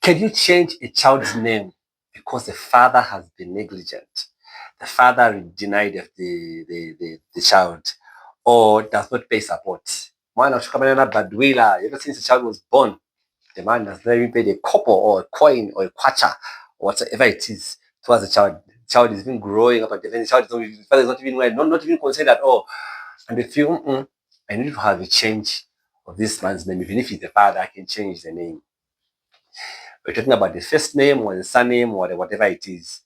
Can you change a child's name because the father has been negligent? The father denied the child or does not pay support. Ever since the child was born, the man has never even paid a copper or a coin or a kwacha or whatever it is towards the child. The child is even growing up and the child is not, the father is not even well, not even concerned at all. And they feel, I need to have a change of this man's name. Even if he's the father, I can change the name. We're talking about the first name or the surname or whatever it is.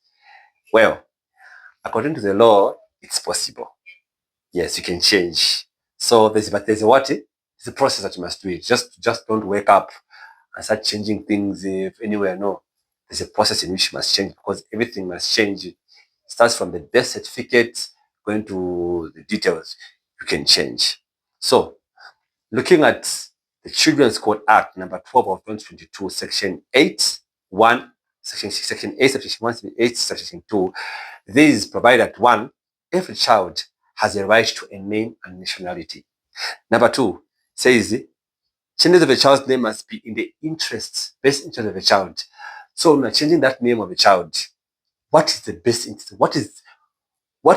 Well, according to the law, it's possible. Yes, you can change. So there's a what? It's a process that you must do it. Just don't wake up and start changing things if anywhere. No, there's a process in which you must change because everything must change. It starts from the death certificate going to the details. You can change. So looking at the Children's Code Act number 12 of 2022, section 8, 1, section 8, section 1, section 8, section 2, these provide that 1, every child has a right to a name and nationality. Number 2 says changes of a child's name must be in the best interest of a child. So when changing that name of a child, what is the best interest? What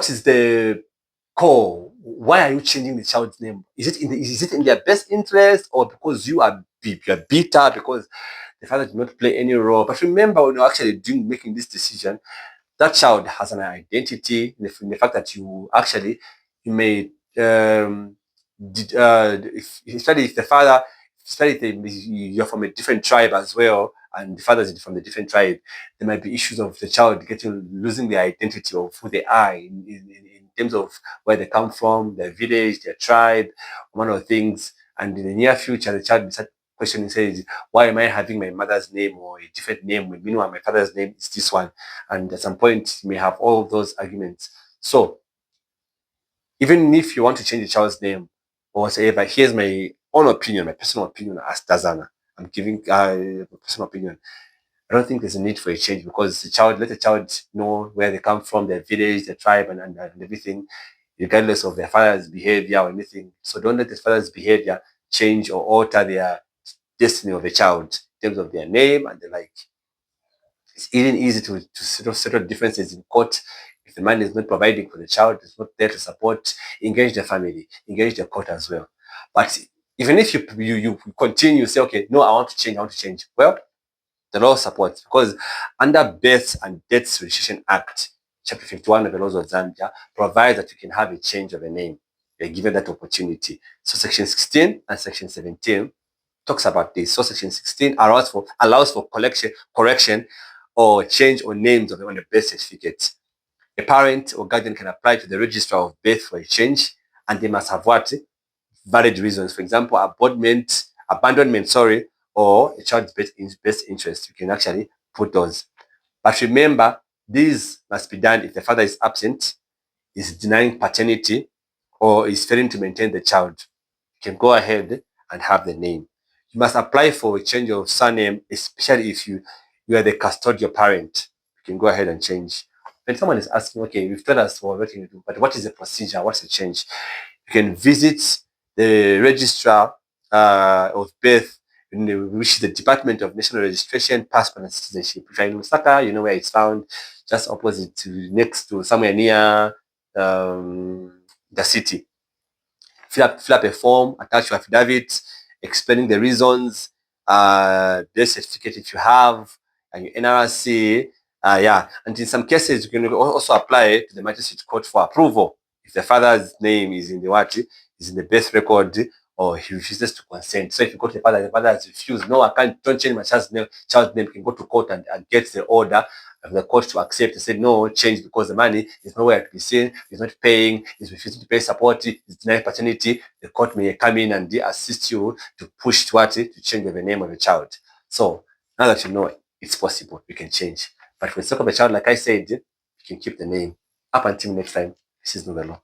is the core? Why are you changing the child's name? Is it in their best interest or because you are bitter because the father did not play any role? But remember, when you're actually making this decision, that child has an identity in the fact that you may especially if the father, especially if you're from a different tribe as well and the father is from a different tribe, there might be issues of the child losing the identity of who they are in terms of where they come from, their village, their tribe, one of the things. And in the near future, the child will start questioning, says, why am I having my mother's name or a different name? Meanwhile, my father's name is this one. And at some point, you may have all of those arguments. So even if you want to change the child's name or whatever, here's my own opinion, my personal opinion as Dazana. I'm giving a personal opinion. I don't think there's a need for a change because let the child know where they come from, their village, their tribe, and everything, regardless of their father's behavior or anything. So don't let the father's behavior change or alter their destiny of the child in terms of their name and the like. It's even easy to settle differences in court if the man is not providing for the child, is not there to support, engage the family, engage the court as well. But even if you continue, say, okay, no, I want to change. Well, the law supports because under Births and Deaths Registration Act, Chapter 51 of the laws of Zambia provides that you can have a change of a name. You're given that opportunity. So Section 16 and Section 17 talks about this. So Section 16 allows for correction or change on names on the birth certificate. A parent or guardian can apply to the registrar of birth for a change, and they must have what? Valid reasons. For example, abandonment, or a child's best interest. You can actually put those. But remember, these must be done if the father is absent, is denying paternity, or is failing to maintain the child. You can go ahead and have the name. You must apply for a change of surname, especially if you are the custodial parent. You can go ahead and change. When someone is asking, okay, you've told us what you do, but what is the procedure? What's the change? You can visit the registrar of birth, which is the Department of National Registration, Passport and Citizenship. If you're in Lusaka, you know where it's found, just opposite to next to somewhere near the city. Fill up a form, attach your affidavit, explaining the reasons, birth certificate if you have, and your NRC. And in some cases, you can also apply to the magistrate court for approval if the father's name is in the birth record, or he refuses to consent. So if you go to the father has refused, no, don't change my child's name, you can go to court and get the order of the court to accept and say no change because the money is nowhere to be seen, he's not paying, he's refusing to pay support, he's denying paternity. The court may come in and assist you to push to change the name of the child. So now that you know it's possible, you can change. But for the sake of a child, like I said, you can keep the name. Up until next time, this is not the law.